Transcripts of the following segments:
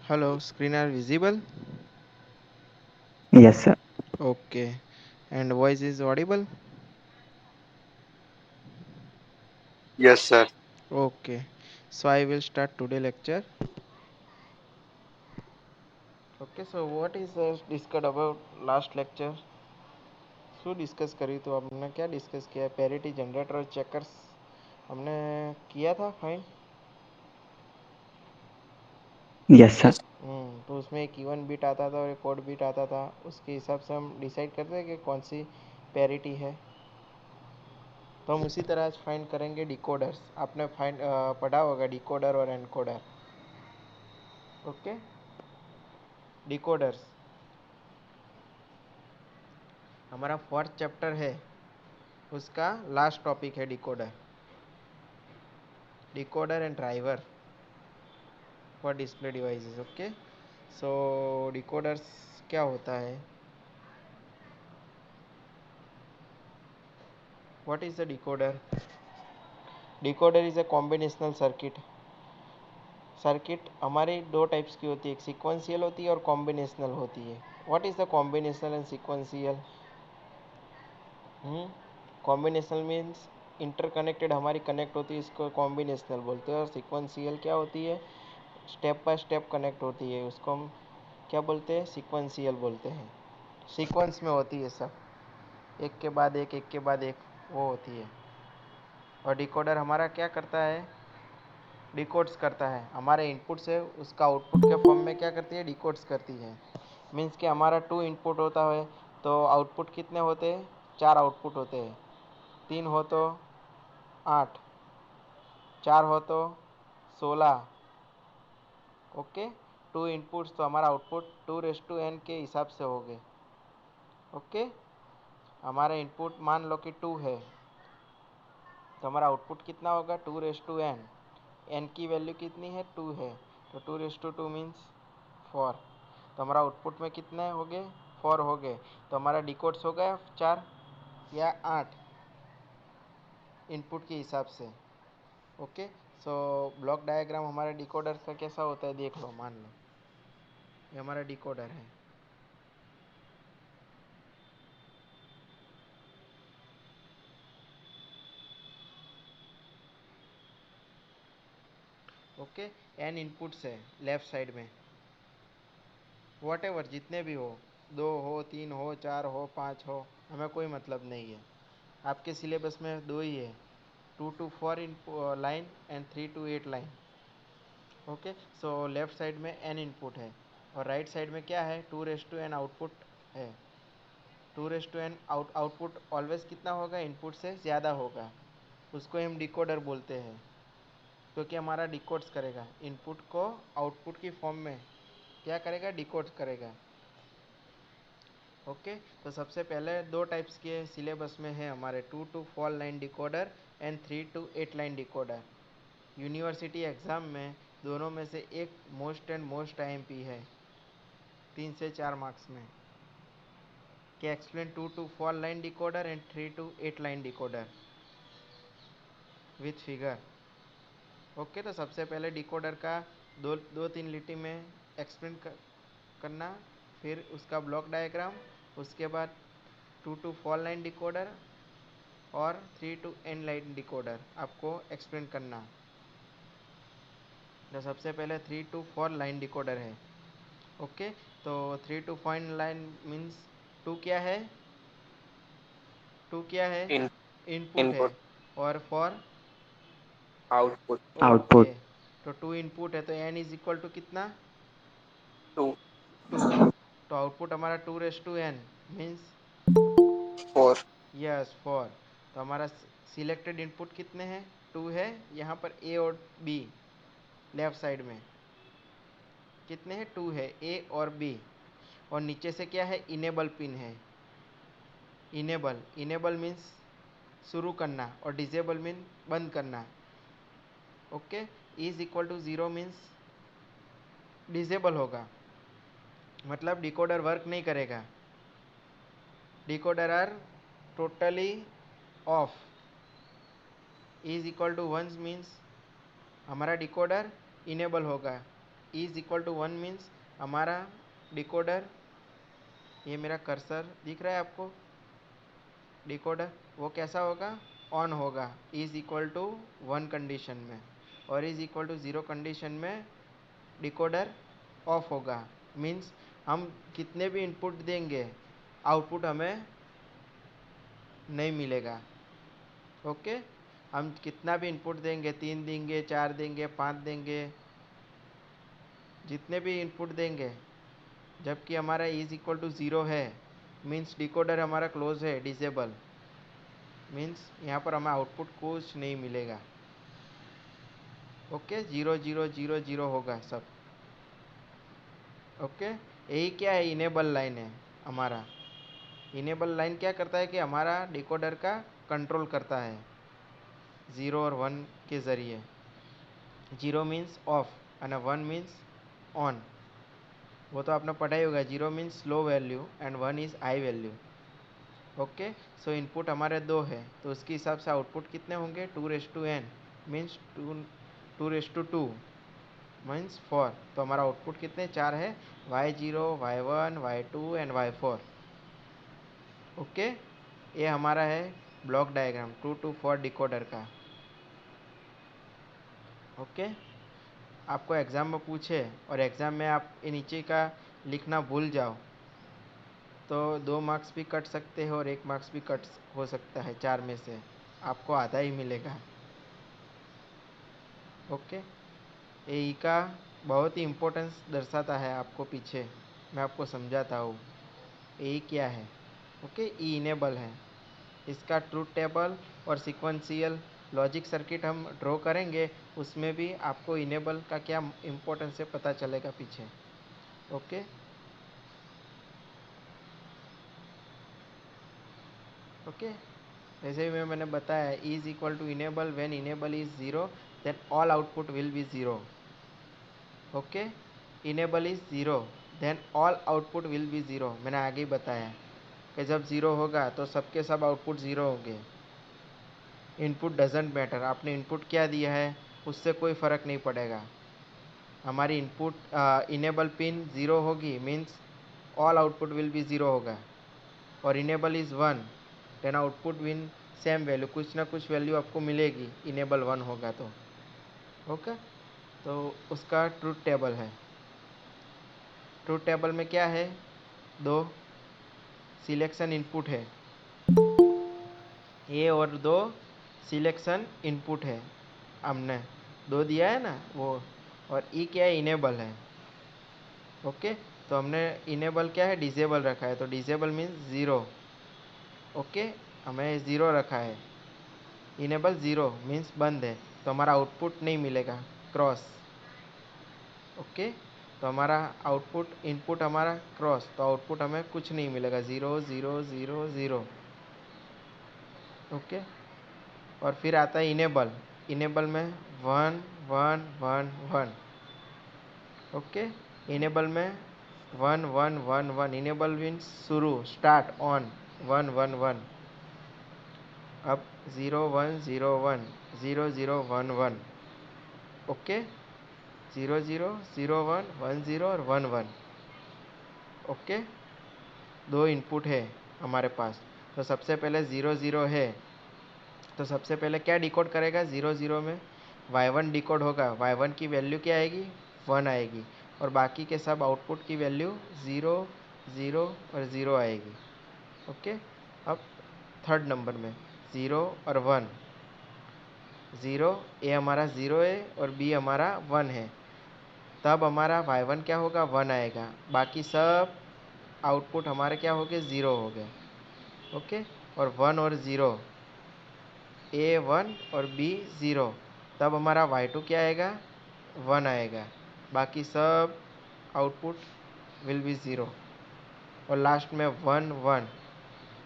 Hello, screen are visible? Yes, sir. Okay. And voice is audible? Yes, sir. Okay. So I will start today lecture. Okay, so what is discussed about last lecture? શું discuss કર્યું હતું हमने क्या discuss किया parity generator और checkers हमने किया था फाइन Yes, sir. Yes. तो उसमें एक इवन बिट आता था और एक कोड बिट आता था उसके हिसाब से हम डिसाइड करते हैं कि कौन सी पैरिटी है तो हम उसी तरह आज फाइंड करेंगे डिकोडर्स आपने फाइंड पढ़ा होगा डिकोडर और एनकोडर ओके डिकोडर्स हमारा फोर्थ चैप्टर है उसका लास्ट टॉपिक है decoder decoder and driver for display devices okay so decoders क्या होता है what is the decoder decoder is a combinational circuit circuit हमारे दो टाइप्स की होती है एक सीक्वेंशियल होती है और कॉम्बिनेशनल होती है what is the combinational and sequential combinational means interconnected हमारी कनेक्ट होती है इसको कॉम्बिनेशनल बोलते हैं और सीक्वेंशियल क्या होती है स्टेप बाय स्टेप कनेक्ट होती है उसको हम क्या बोलते हैं सीक्वेंशियल बोलते हैं सीक्वेंस में होती है सब एक के बाद एक वो होती है और डिकोडर हमारा क्या करता है डिकोड्स करता है हमारे इनपुट से उसका आउटपुट के फॉर्म में क्या करती है डिकोड्स करती है मीन्स कि हमारा टू इनपुट होता है तो आउटपुट कितने होते हैं चार आउटपुट होते हैं तीन हो तो आठ चार हो तो 16 ओके टू इनपुट्स तो हमारा आउटपुट 2:n के हिसाब से हो गए ओके हमारा इनपुट मान लो कि 2 है तो हमारा आउटपुट कितना होगा 2:n n की वैल्यू कितनी है 2 है तो 2:2 मीन्स 4 तो हमारा आउटपुट में कितने हो गए 4 हो गए तो हमारा डिकोड्स हो गया 4 या 8 इनपुट के हिसाब से ओके सो ब्लॉक डायग्राम हमारे डिकोडर का कैसा होता है देख लो मान लो ये हमारा डिकोडर है ओके एन इनपुट्स है लेफ्ट साइड में वॉट एवर जितने भी हो दो हो तीन हो चार हो पाँच हो हमें कोई मतलब नहीं है आपके सिलेबस में दो ही है 2 to 4 in line and 3 to 8 line okay so left side में एन इनपुट है और राइट साइड में क्या है 2:n आउटपुट है 2:n आउटपुट ऑलवेज कितना होगा इनपुट से ज़्यादा होगा उसको हम डिकोडर बोलते हैं क्योंकि हमारा डिकोड्स करेगा इनपुट को आउटपुट की फॉर्म में क्या करेगा डिकोड करेगा ओके तो सबसे पहले दो टाइप्स के सिलेबस में है हमारे 2 to 4 line decoder and 3 to 8 line decoder university exam में दोनों में से एक मोस्ट एंड मोस्ट आईएमपी है 3 से 4 मार्क्स में कि explain 2 to 4 line decoder and 3 to 8 line decoder with figure okay तो सबसे पहले डिकोडर का दो तीन लिटी में एक्सप्लेन करना फिर उसका ब्लॉक डायग्राम उसके बाद 2 to 4 लाइन डिकोडर और 3 to n लाइन डिकोडर आपको एक्सप्लेन करना तो सबसे पहले 3 to 4 लाइन डिकोडर है ओके तो 3 to 4 लाइन मीन्स टू क्या है टू क्या है In इनपुट है input, और फॉर output, ओके Output. तो टू इनपुट है तो एन इज इक्वल टू कितना 2, 2 तो आउटपुट हमारा 2:n मीन्स 4, यस 4 तो हमारा सिलेक्टेड इनपुट कितने हैं 2 है यहाँ पर ए और बी लेफ्ट साइड में कितने हैं 2 है ए और बी और नीचे से क्या है इनेबल पिन है इनेबल इनेबल मीन्स शुरू करना और डिजेबल मीन बंद करना okay is equal to 0 means disable होगा मतलब डिकोडर वर्क नहीं करेगा decoder are totally off is equal to 1 means हमारा डिकोडर इनेबल होगा इज इक्वल टू 1 मीन्स हमारा डिकोडर, ये मेरा कर्सर दिख रहा है आपको, डिकोडर वो कैसा होगा, ऑन होगा इज इक्वल टू 1 कंडीशन में, और इज इक्वल टू 0 कंडीशन में डिकोडर ऑफ होगा। मीन्स हम कितने भी इनपुट देंगे आउटपुट हमें नहीं मिलेगा। ओके, हम कितना भी इनपुट देंगे, 3 देंगे, 4 देंगे, 5 देंगे, जितने भी इनपुट देंगे, जबकि हमारा इज इक्वल टू 0 है, मीन्स डिकोडर हमारा क्लोज है, डिसेबल, मीन्स यहाँ पर हमें आउटपुट कुछ नहीं मिलेगा। ओके, 0 0 0 0 होगा सब। ओके, यही क्या है, इनेबल लाइन है हमारा। इनेबल लाइन क्या करता है कि हमारा डिकोडर का कंट्रोल करता है 0 और 1 के ज़रिए। 0 means of and 1 means on, वो तो आपने पढ़ा ही होगा। 0 means low value and 1 is high value. Okay, so input हमारे 2 है, तो उसके हिसाब से आउटपुट कितने होंगे, 2n मीन्स 2 मीन्स 4। तो हमारा आउटपुट कितने 4 है, y0 y1 y2 and y4। Okay, ये हमारा है ब्लॉक डायग्राम 2 to 4 डिकोडर का। ओके, आपको एग्ज़ाम में पूछे और एग्ज़ाम में आप ये नीचे का लिखना भूल जाओ तो 2 मार्क्स भी कट सकते हो और 1 मार्क्स भी कट हो सकता है, 4 में से आपको आधा ही मिलेगा। ओके, ए का बहुत ही इम्पोर्टेंस दर्शाता है आपको, पीछे मैं आपको समझाता हूँ ए क्या है। ओके, ई इनेबल है, इसका ट्रूथ टेबल और सीक्वेंशियल लॉजिक सर्किट हम ड्रॉ करेंगे, उसमें भी आपको इनेबल का क्या इम्पोर्टेंस है पता चलेगा पीछे। ओके, ओके, जैसे भी मैंने बताया, is equal to enable, when enable is 0 then all output will be 0। Okay, enable is 0 then all output will be 0। मैंने आगे ही बताया कि जब 0 होगा तो सबके सब आउटपुट 0 होंगे। इनपुट डजेंट मैटर, आपने इनपुट क्या दिया है उससे कोई फ़र्क नहीं पड़ेगा। हमारी इनपुट इनेबल पिन 0 होगी means all output will be 0 होगा, और enable is 1 then output will same value, कुछ ना कुछ वैल्यू आपको मिलेगी इनेबल 1 होगा तो। ओके, तो उसका ट्रूथ टेबल है। ट्रूथ टेबल में क्या है, 2 सिलेक्शन इनपुट है, ए और 2 सिलेक्शन इनपुट है, हमने 2 दिया है ना वो, और ई क्या है, इनेबल है। ओके, तो हमने इनेबल क्या है, डिसेबल रखा है, तो डिसेबल मीन्स 0। ओके, हमें 0 रखा है, इनेबल 0 मीन्स बंद है, तो हमारा आउटपुट नहीं मिलेगा, क्रॉस। ओके, तो हमारा आउटपुट इनपुट हमारा क्रॉस, तो आउटपुट हमें कुछ नहीं मिलेगा, 0 0 0 0। ओके, और फिर आता है इनेबल, इनेबल में 1 1 1 1। ओके, इनेबल में 1 1 1 1, इनेबल मीन्स शुरू, स्टार्ट, ऑन, 1 1 1। अब 0 1 0 1 0 0 1 1। ओके, 0 0 0 1 1 0 और 1 1। ओके, 2 इनपुट है हमारे पास, तो सबसे पहले 0 0 है, तो सबसे पहले क्या डिकोड करेगा, 0 0 में y1 डिकोड होगा, y1 की वैल्यू क्या आएगी, 1 आएगी, और बाकी के सब आउटपुट की वैल्यू 0 0 और 0 आएगी। ओके, अब थर्ड नंबर में 0 और 1, 0 ए हमारा 0 है और बी हमारा 1 है, तब हमारा y1 क्या होगा, 1 आएगा, बाकी सब आउटपुट हमारे क्या हो गए, 0 हो गए। ओके, और 1 और 0, ए 1 और बी 0, तब हमारा y2 क्या आएगा, 1 आएगा, बाकी सब आउटपुट विल बी 0, और लास्ट में 1 1,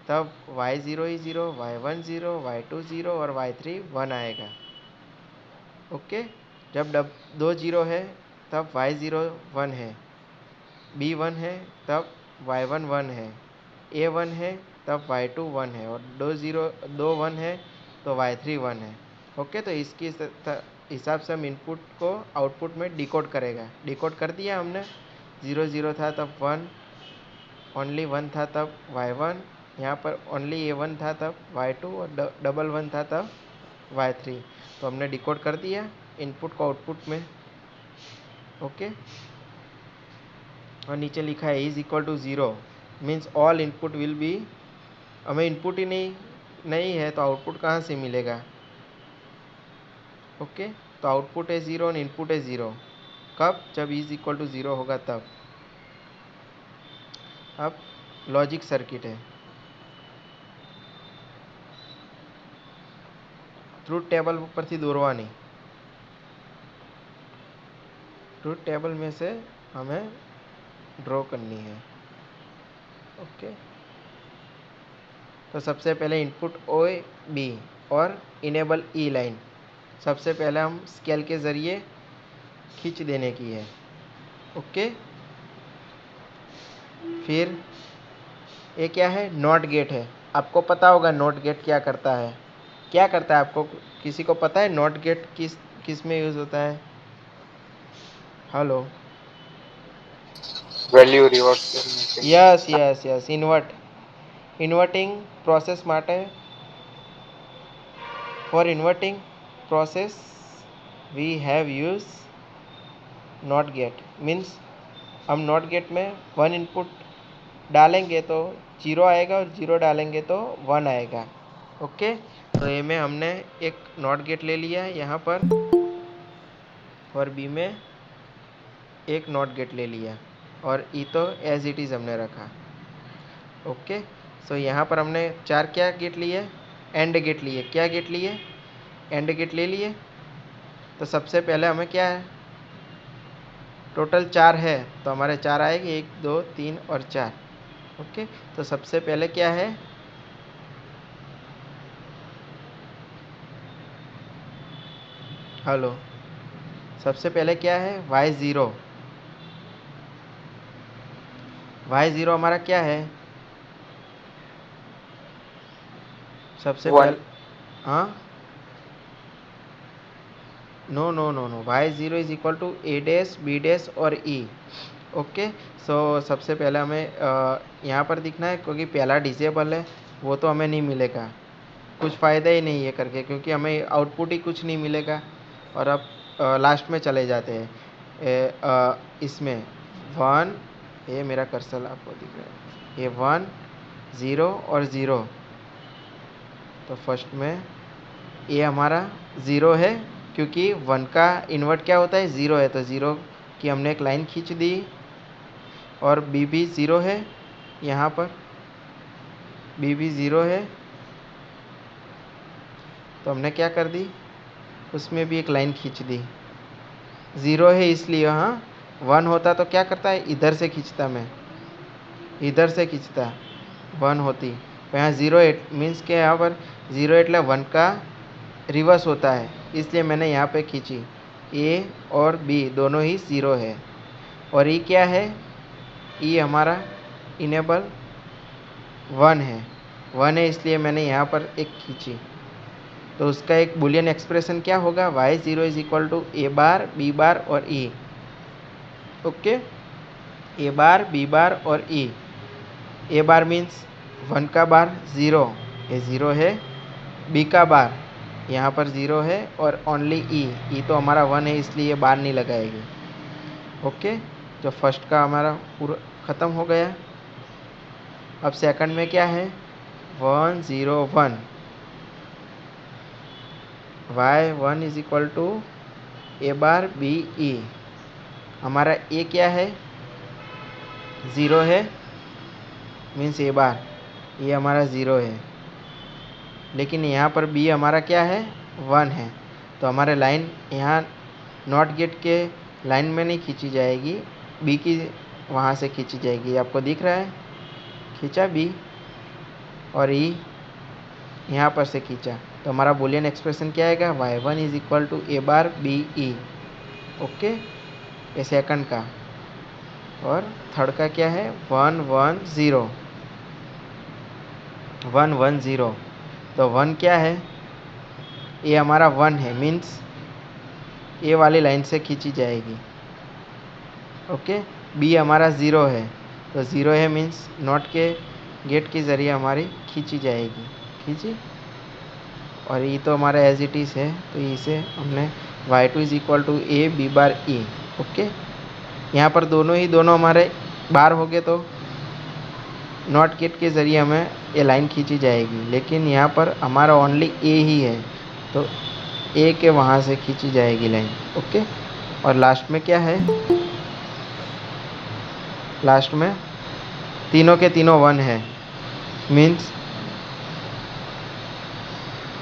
तब y0 ही 0, y1 0, y2 0 और y3 1 आएगा। ओके, जब 2 0 है तब y0 1 है, b 1 है तब y1 1 है, a 1 है तब y2 1 है, और 2 1 है तो y3 1 है। ओके, तो इसकी हिसाब से हम इनपुट को आउटपुट में डिकोड करेगा। डिकोड कर दिया हमने, 0 0 था तब 1, ओनली 1 था तब y1, यहाँ पर ओनली a1 था तब y2 और डबल 1 था तब y3। तो हमने डिकोड कर दिया इनपुट को आउटपुट में। ओके, और नीचे लिखा है is equal to 0, means all input will be, हमें इनपुट ही नहीं है तो आउटपुट कहाँ से मिलेगा। ओके, तो आउटपुट है 0 और इनपुट है 0। कब? जब इज इक्वल टू 0 होगा तब। अब लॉजिक सर्किट है, ट्रूथ टेबल परથી દોરવાની, ट्रूथ टेबल में से हमें ड्रॉ करनी है। ओके, तो सबसे पहले इनपुट ओ बी और इनेबल ई लाइन सबसे पहले हम स्केल के ज़रिए खींच देने की है। ओके, फिर ये क्या है? नॉट गेट है। आपको पता होगा नॉट गेट क्या करता है। क्या करता है आपको किसी को पता है? नॉट गेट किस में यूज़ होता है? हेलो, વેલ્યુ રિવર્સ કરને के लिए। Yes yes yes, inverting process માટે, for inverting process we have use NOT gate. Means हम नॉट गेट में 1 इनपुट डालेंगे तो 0 आएगा और 0 डालेंगे तो 1 आएगा। ओके, तो ए में हमने एक नॉट गेट ले लिया है यहाँ पर, और बी में एक नॉट गेट ले लिया, और ई तो एज इट इज़ हमने रखा। ओके, सो यहाँ पर हमने 4 क्या गेट लिए? एंड गेट लिए। क्या गेट लिए? एंड गेट ले लिए। तो सबसे पहले हमें क्या है, टोटल 4 है तो हमारे 4 आएंगे, 1 2 3 और 4। ओके, तो सबसे पहले क्या है, हेलो, सबसे पहले क्या है? y0। y0 हमारा क्या है? सबसे 1 पहले, हाँ, no no no no, y0 is equal to a dash b dash और e। ओके, सो सबसे पहले हमें यहाँ पर दिखना है, क्योंकि पहला डिसेबल है वो तो हमें नहीं मिलेगा, कुछ फ़ायदा ही नहीं है करके, क्योंकि हमें आउटपुट ही कुछ नहीं मिलेगा। और अब लास्ट में चले जाते हैं इसमें 1, ये मेरा कर्सर आपको दिख रहा है, ये 1 0 और 0। तो फर्स्ट में ये हमारा 0 है, क्योंकि 1 का इन्वर्ट क्या होता है? 0 है, तो 0 की हमने एक लाइन खींच दी। और बी भी 0 है, यहाँ पर बी भी 0 है, तो हमने क्या कर दी, उसमें भी एक लाइन खींच दी। 0 है इसलिए, हाँ, 1 होता तो क्या करता है? इधर से खींचता, मैं इधर से खींचता 1 होती। तो यहाँ 0 मीन्स के यहाँ पर 0 એટલે 1 का रिवर्स होता है, इसलिए मैंने यहाँ पे खींची। ए और बी दोनों ही 0 है। और ई क्या है? ई हमारा इनेबल 1 है, 1 है इसलिए मैंने यहाँ पर एक खींची। तो उसका एक बुलियन एक्सप्रेशन क्या होगा? y0 is equal to A bar B bar और E. Okay, A bar B bar और ई। ए बार मीन्स 1 का बार 0, ये 0 है। बी का बार यहाँ पर 0 है, और ओनली ई तो हमारा 1 है इसलिए ये बार नहीं लगाएगी। ओके, जो फर्स्ट का हमारा पूरा ख़त्म हो गया। अब सेकंड में क्या है? 1 0 1, y1 is equal to A bar B E. हमारा ए क्या है? 0 है, मीन्स ए बार, ये हमारा 0 है। लेकिन यहाँ पर बी हमारा क्या है? 1 है, तो हमारे लाइन यहाँ नॉट गेट के लाइन में नहीं खींची जाएगी, बी की वहाँ से खींची जाएगी। आपको दिख रहा है? खींचा बी, और ई यहाँ पर से खींचा, तो हमारा बुलियन एक्सप्रेशन क्या आएगा? y1 is equal to A bar B E. Okay, ये सेकंड का। और थर्ड का क्या है? 1 1 0, 1 1 0। तो 1 क्या है? ये हमारा 1 है, मीन्स ए वाली लाइन से खींची जाएगी। ओके, बी हमारा 0 है, तो 0 है मीन्स नॉट के गेट के ज़रिए हमारी खींची जाएगी, खींची। और ये तो हमारा एज इट इज़ है, तो इसे हमने y2 is equal to A B bar E. Okay, यहाँ पर दोनों हमारे बार हो गए, तो नॉट गेट के ज़रिए हमें ये लाइन खींची जाएगी। लेकिन यहाँ पर हमारा ओनली ए ही है, तो ए के वहाँ से खींची जाएगी लाइन। ओके, और लास्ट में क्या है, लास्ट में तीनों के तीनों 1 है, मीन्स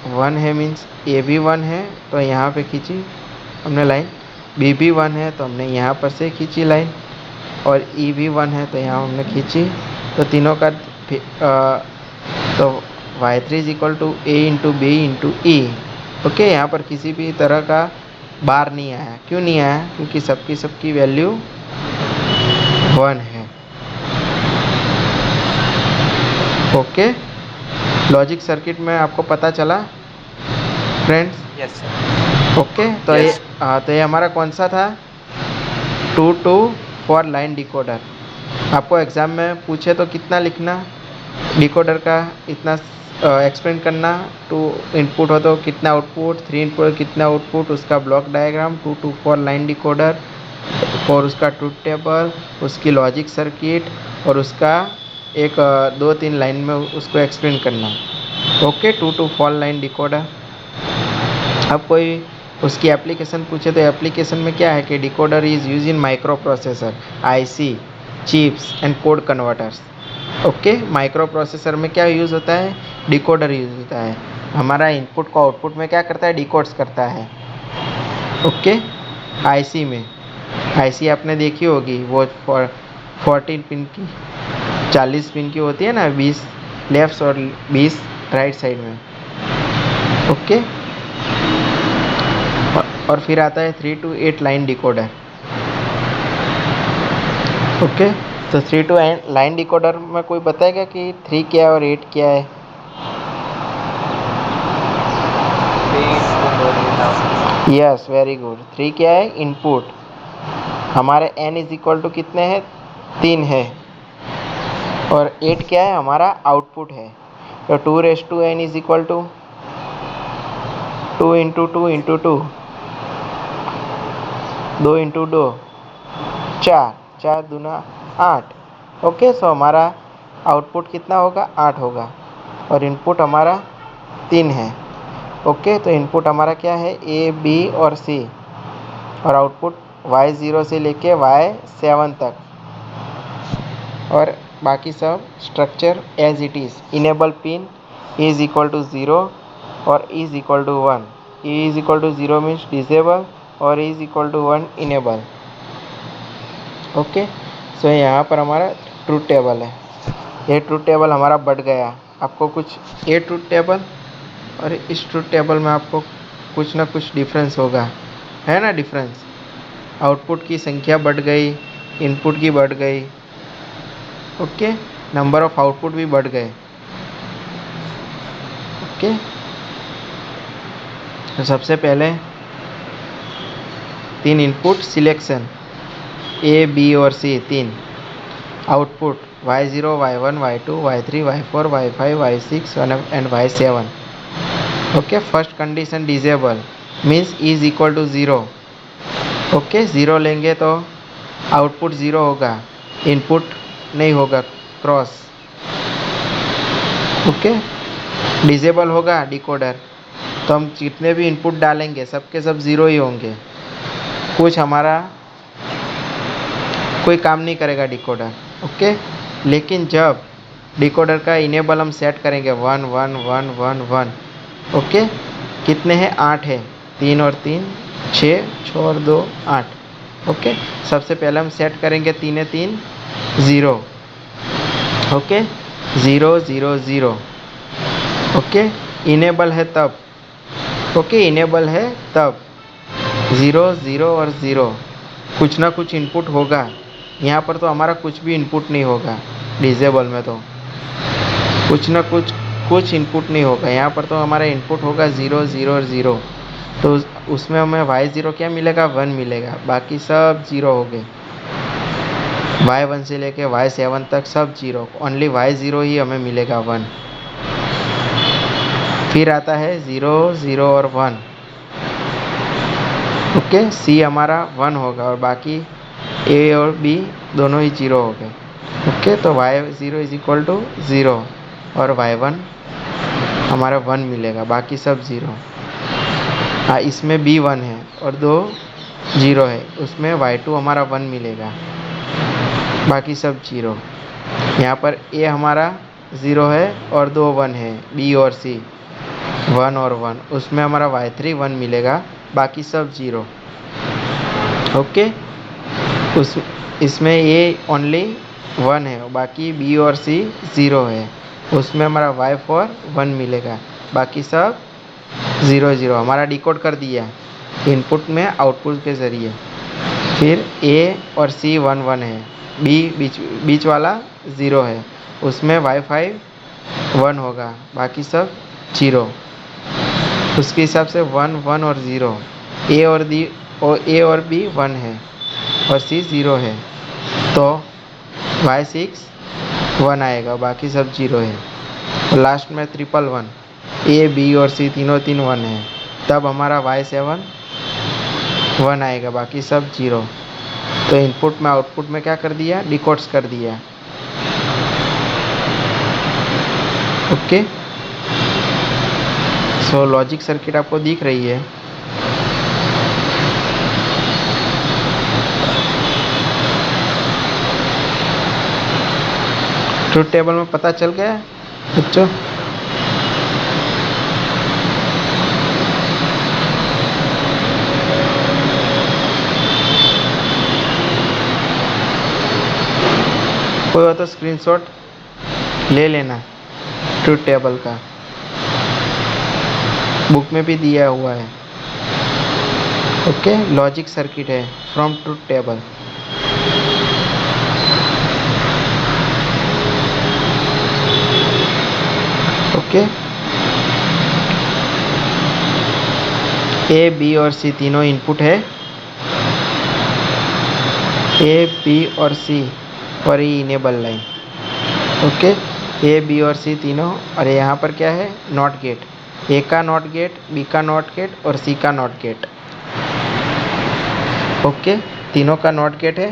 1 है मीन्स ए भी 1 है, तो यहाँ पे खींची हमने लाइन। बी भी 1 है, तो हमने यहाँ पर से खींची लाइन। और ई भी 1 है, तो यहाँ हमने खींची। तो तीनों का तो y3 is equal to A into B into E. Okay, यहाँ पर किसी भी तरह का बार नहीं आया। क्यों नहीं आया? क्योंकि सबकी वैल्यू 1 है। ओके, लॉजिक सर्किट में आपको पता चला फ्रेंड्स? Yes sir. ओके, तो Yes. ये हमारा कौन सा था? 2 to 4 लाइन डिकोडर। आपको एग्ज़ाम में पूछे तो कितना लिखना डिकोडर का, इतना एक्सप्लेन करना। 2 इनपुट हो तो कितना आउटपुट, 3 इनपुट कितना आउटपुट, उसका block diagram, 2 to 4 line decoder, और उसका ट्रूथ टेबल, उसकी लॉजिक सर्किट, और उसका एक 2-3 लाइन में उसको एक्सप्लेन करना। Okay, 2 to 4 line decoder. अब कोई उसकी एप्लीकेशन पूछे तो एप्लीकेशन में क्या है कि decoder is use in micro processor, IC, chips and code converters. Okay, micro processor में क्या यूज़ होता है? डिकोडर यूज़ होता है। हमारा इनपुट को आउटपुट में क्या करता है? डिकोड्स करता है। ओके, आईसी में, आईसी आपने देखी होगी, वो 14 पिन की, 40 पिन की होती है ना, 20 लेफ्ट और 20 राइट साइड में। ओके, और फिर आता है 3 to 8 लाइन डिकोडर। ओके, तो 3 to 8 लाइन डिकोडर में कोई बताएगा कि 3 क्या है और 8 क्या है? 3 into 2 यस, वेरी गुड। 3 क्या है? इनपुट। हमारे n इज इक्वल टू कितने हैं? 3 है। और 8 क्या है? हमारा आउटपुट है। तो 2n is equal to 2 into 2 into 2, 2 into 2, 4, 4 दूना 8। ओके, सो हमारा आउटपुट कितना होगा? 8 होगा। और इनपुट हमारा 3 है। ओके, तो इनपुट हमारा क्या है? ए, बी और सी। और आउटपुट y0 से लेके y7 तक। और बाकी सब structure as it is. Enable pin is equal to 0 और is equal to 1। E is equal to 0 means disable और is equal to 1 enable. Okay, so यहाँ पर हमारा ट्रूथ टेबल है। ये ट्रूथ टेबल हमारा बढ़ गया। आपको कुछ ये ट्रूथ टेबल और इस ट्रूथ टेबल में आपको कुछ ना कुछ डिफरेंस होगा, है ना? डिफरेंस, आउटपुट की संख्या बढ़ गई, इनपुट की बढ़ गई। ओके, नंबर ऑफ आउटपुट भी बढ़ गए। ओके, तो सबसे पहले 3 इनपुट सिलेक्शन, ए, बी और C, 3 output y0, y1, y2, y3, y4, y5, y6 and y7। Okay, first condition disable means is equal to 0। Okay, 0 लेंगे तो आउटपुट 0 होगा, इनपुट नहीं होगा, क्रॉस। ओके, डिसेबल होगा डिकोडर, तो हम जितने भी इनपुट डालेंगे सबके सब 0 ही होंगे, कुछ हमारा कोई काम नहीं करेगा डिकोडर। ओके, लेकिन जब डिकोडर का इनेबल हम सेट करेंगे 1 1 1 1 1, ओके, कितने हैं? 8 है, 3 और 3 6, 6 और 2 8। ओके, सबसे पहले हम सेट करेंगे 3 3 0। ओके, 0 0 0। ओके, इनेबल है तब। ओके, इनेबल है तब 0 0 और 0, कुछ ना कुछ इनपुट होगा। यहाँ पर तो हमारा कुछ भी इनपुट नहीं होगा, डिसेबल में तो कुछ ना कुछ इनपुट नहीं होगा। यहाँ पर तो हमारा इनपुट होगा 0 0 और 0। तो उसमें हमें y0 क्या मिलेगा, 1 मिलेगा, बाकी सब 0 हो गए। y1 से लेके y7 तक सब 0, ओनली y0 ही हमें मिलेगा 1। फिर आता है 0, 0 और 1। ओके, c हमारा 1 होगा और बाकी a और b दोनों ही 0 हो गए। ओके, तो y0 इज इक्वल टू 0 और y1 हमारा 1 मिलेगा, बाकी सब 0। हाँ, इसमें b 1 है और 2 0 है, उसमें y2 हमारा 1 मिलेगा, बाकी सब 0। यहाँ पर a हमारा 0 है और 2 1 है, b और c 1 और 1, उसमें हमारा y3 1 मिलेगा, बाकी सब 0। ओके, इसमें a ओनली 1 है, बाकी b और c 0 है, उसमें हमारा y4 1 मिलेगा, बाकी सब 0 0। हमारा डिकोड कर दिया इनपुट में आउटपुट के ज़रिए। फिर a और c 1 1 है, b बीच वाला 0 है, उसमें y5 1 होगा, बाकी सब 0। उसके हिसाब से 1 1 और 0, a और b 1 है और c 0 है, तो y6 1 आएगा, बाकी सब 0 है। और लास्ट में 1 a b और c तीनों 1 है, तब हमारा y7 1 आएगा, बाकी सब 0। तो इनपुट में आउटपुट में क्या कर दिया, डिकोड्स कर दिया। ओके, सो लॉजिक सर्किट आपको दिख रही है। ट्रुथ टेबल में पता चल गया बच्चों? कोई हो तो स्क्रीनशॉट ले लेना ट्रुथ टेबल का, बुक में भी दिया हुआ है। ओके, लॉजिक सर्किट है from truth table. Okay, A B और सी तीनों इनपुट है, ए बी और सी और ये enable line. Okay, A B और सी तीनों, और यहाँ पर क्या है, नॉट गेट, ए का नॉट गेट, बी का नॉट गेट और सी का नॉट गेट। ओके, तीनों का नॉट गेट है।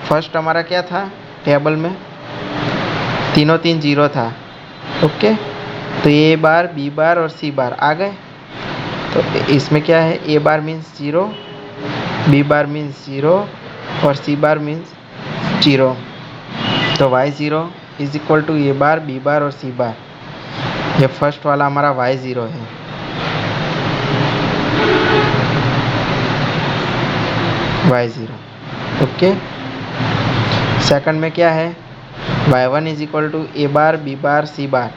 फर्स्ट हमारा क्या था टेबल में, तीनों 0 था। ओके, तो ए बार, बी बार और सी बार आ गए। तो इसमें क्या है, A bar means 0, B bar means 0 और सी बार मीन्स 0। तो y0 is equal to A bar, B bar और सी बार। ये फर्स्ट वाला हमारा y0 है। y0। ओके, सेकंड में क्या है, y1 is equal to A bar, B bar, C bar.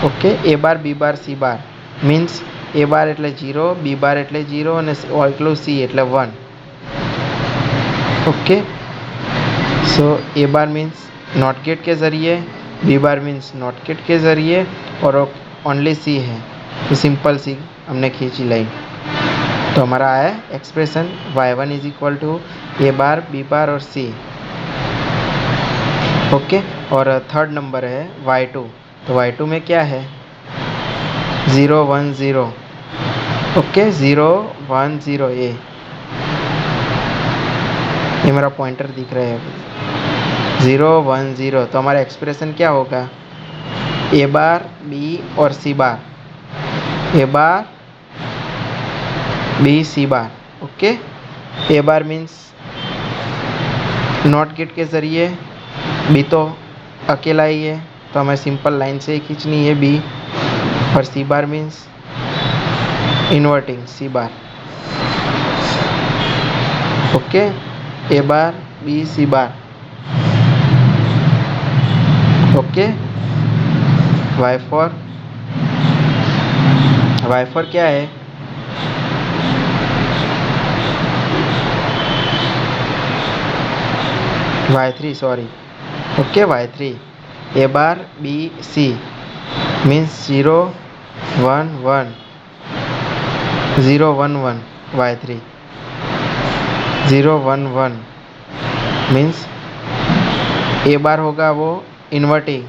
Okay, A bar, B bar, C bar means A bar એટલે 0, બી બાર એટલે 0 અને એકલું સી એટલે 1. Okay, so A bar means not gate के ज़रिए, B bar means not gate के ज़रिए और ओनली सी है, तो सिंपल सी हमने खींची लाइन। तो हमारा आया expression y1 is equal to A bar, B bar और सी। ओके, और थर्ड नंबर है y2। तो y2 में क्या है, 0 1 0। ओके, 0 1 0 ए, ये मेरा पॉइंटर दिख रहा है, 0 1 0। तो हमारा एक्सप्रेशन क्या होगा, ए बार, बी और C bar, A bar, B, C bar. Okay, A bar means not gate के ज़रिए, बी तो अकेला ही है तो हमें सिंपल लाइन से ही खींचनी है बी, और C bar means inverting C bar. Okay, A bar, B, C bar. Okay, y4 क्या है, y3 sorry. Okay, y3 A bar, B, C means 0 1 1 011 y3 011 means A bar होगा वो इन्वर्टिंग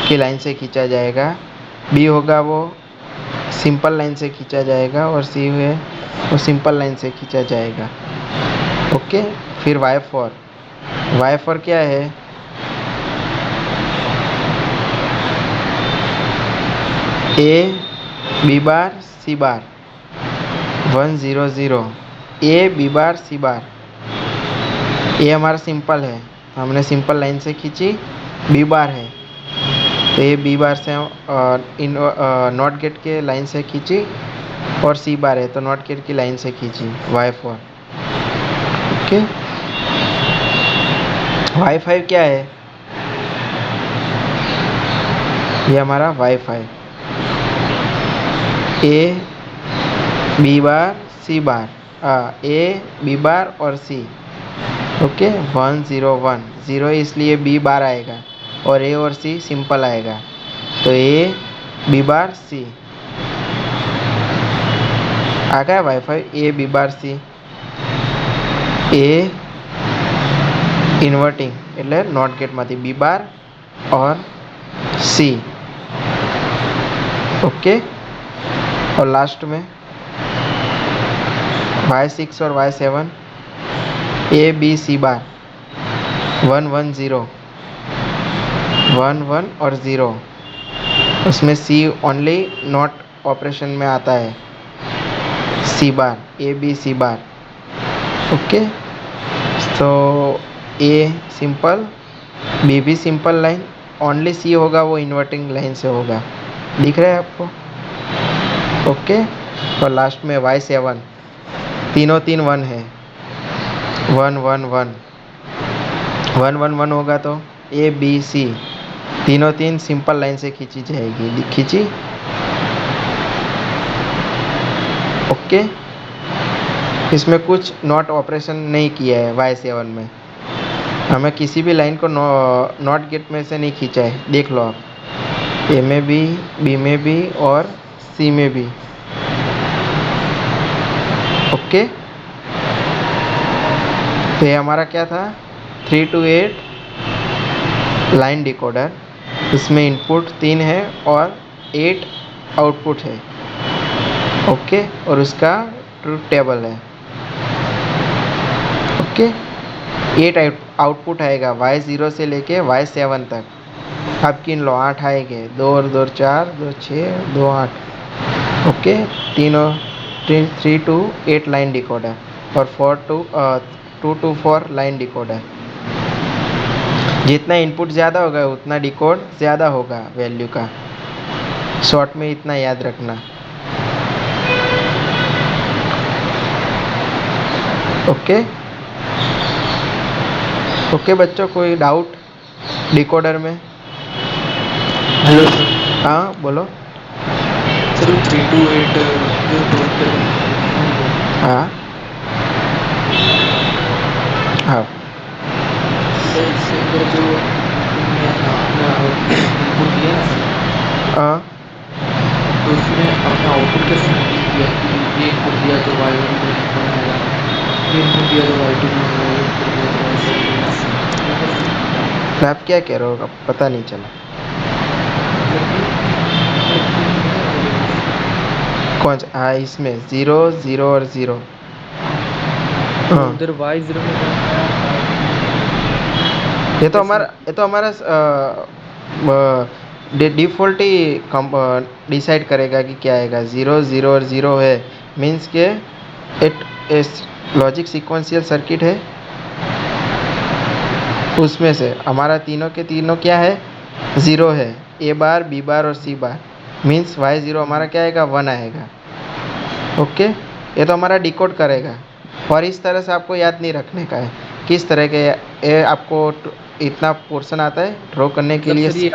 की line से खींचा जाएगा, बी होगा वो सिंपल लाइन से खींचा जाएगा और सी है वो सिंपल लाइन से खींचा जाएगा। ओके, फिर y4 क्या है? ए बी बार सी बार 1 0 0 ए बी बार सी बार। ए हमारा सिंपल है, हमने सिंपल लाइन से खींची, बी बार है तो ये बी बार से नॉट गेट के लाइन से खींची और सी बार है तो नॉट गेट की लाइन से खींची y4। ओके, y5 क्या है? ये हमारा y5 A B bar C bar, A B bar और सी। ओके, 1 0 1 0 इसलिए बी बार आएगा और ए और सी सिंपल आएगा तो ए बी बार सी आ गया। y5 A B bar C, A inverting એટલે નોટ ગેટમાંથી બી બાર और सी। ओके, और लास्ट में y6 और y7 ए बी सी बार 1 1 0 1 1 और 0, उसमें सी ओनली नॉट ऑपरेशन में आता है, सी bar A B C bar. Okay, तो ए सिंपल, बी भी सिंपल लाइन, ओनली सी होगा वो इन्वर्टिंग लाइन से होगा। दिख रहा है आपको? ओके, और लास्ट में y7 तीनों 3 1 है, 1 1 1 1 1 1 होगा तो ए बी सी तीनों 3 सिंपल लाइन से खींची जाएगी, खींची। ओके, इसमें कुछ नॉट ऑपरेशन नहीं किया है y7 में, हमें किसी भी लाइन को नॉट गेट में से नहीं खींचा है। देख लो आप, ए में भी, बी में भी और सी में भी। ओके, तो ये हमारा क्या था? 3 to 8 लाइन डिकोडर, इसमें इनपुट 3 है और 8 आउटपुट है। ओके, और उसका ट्रूथ टेबल है। ओके, 8 आउटपुट आएगा y0 से लेके y7 तक। अब गिन लो, 8 आएंगे, 2 और 2 4, 2 6, 2 8। ओके, तीनों 3 to 8 लाइन डिकोडर और 2 to 4 लाइन डिकोडर। जितना इनपुट ज़्यादा होगा उतना डिकोड ज़्यादा होगा वैल्यू का। शॉर्ट में इतना याद रखना। ओके, ओके बच्चों, कोई डाउट डिकोडर में? Hello sir. हाँ बोलो। सर 3 to 8 जो ट्रूथ टेबल हाँ हाँ सर, इसके अंदर जो तुमने अपना इनपुट दिया ना सर, हाँ तो उसमें अपना आउटपुट कैसे नोटिंग किया कि ये इनपुट दिया तो y1 में इनपुट आएगा, ये इनपुट दिया तो y2 में आएगा, ये इनपुट दिया तो y7 में आएगा। आप क्या कह रहे हो? पता नहीं चला। कौन सा? हाँ, इसमें 0 0 और 0। हाँ, उधर y0 में ये तो हमारा डिफ़ॉल्ट ही डिसाइड करेगा कि क्या आएगा। 0 0 और 0 है मीन्स के लॉजिक सीक्वेंशियल सर्किट है, उसमें से हमारा तीनों के तीनों क्या है? 0 है, ए बार बी बार और सी बार, मीन्स y0 हमारा क्या आएगा? 1 आएगा। ओके, ये तो हमारा डिकोड करेगा। और इस तरह से आपको याद नहीं रखने का है किस तरह के ये आपको इतना पोर्शन आता है ड्रॉ करने के लिए।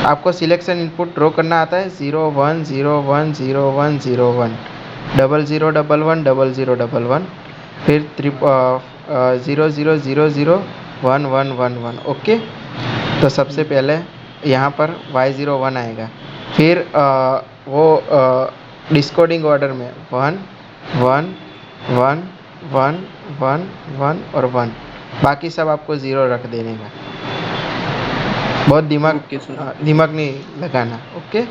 आपको सिलेक्शन इनपुट ड्रॉ करना आता है 0 1 0 1 0 1 0 1 0 0 1 1 0 0 1 1, फिर 0 0 0 0 1 1 1 1। ओके, तो सबसे पहले यहाँ पर y0 1 आएगा, फिर वो डिस्कोडिंग ऑर्डर में 1 1 1 1 1 1 और 1, बाकी सब आपको 0 रख देने का। बहुत ओके सर। दिमाग नहीं लगाना। ओके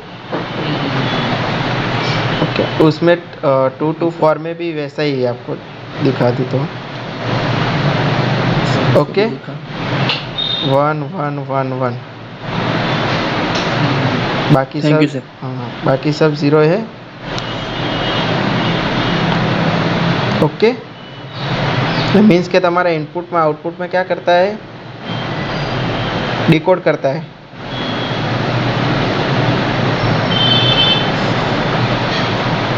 ओके, उसमें 2 to 4 में भी वैसा ही है, आपको दिखा दी तो। ओके 1 1 1 1, बाकी Thank you, सब sir. बाकी सब 0 है। ओके, मीन्स के तुम्हारा इनपुट में आउटपुट में क्या करता है, डिकोड करता है।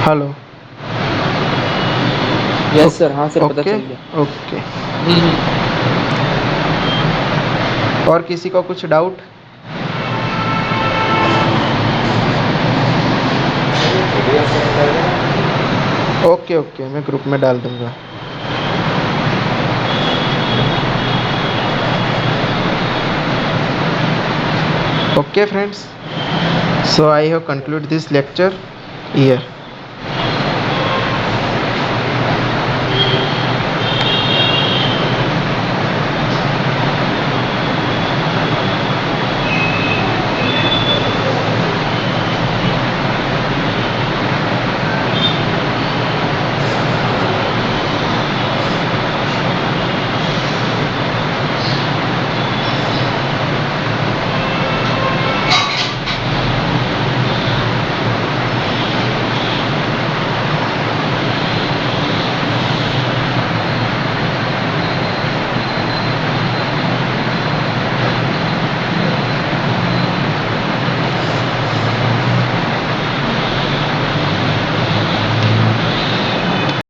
हेलो, यस सर, हाँ सर, पता ओके चल गया। ओके। और किसी को कुछ डाउट? ओके ओके, मैं ग्रुप में डाल दूंगा। Okay friends, so I have concluded this lecture here.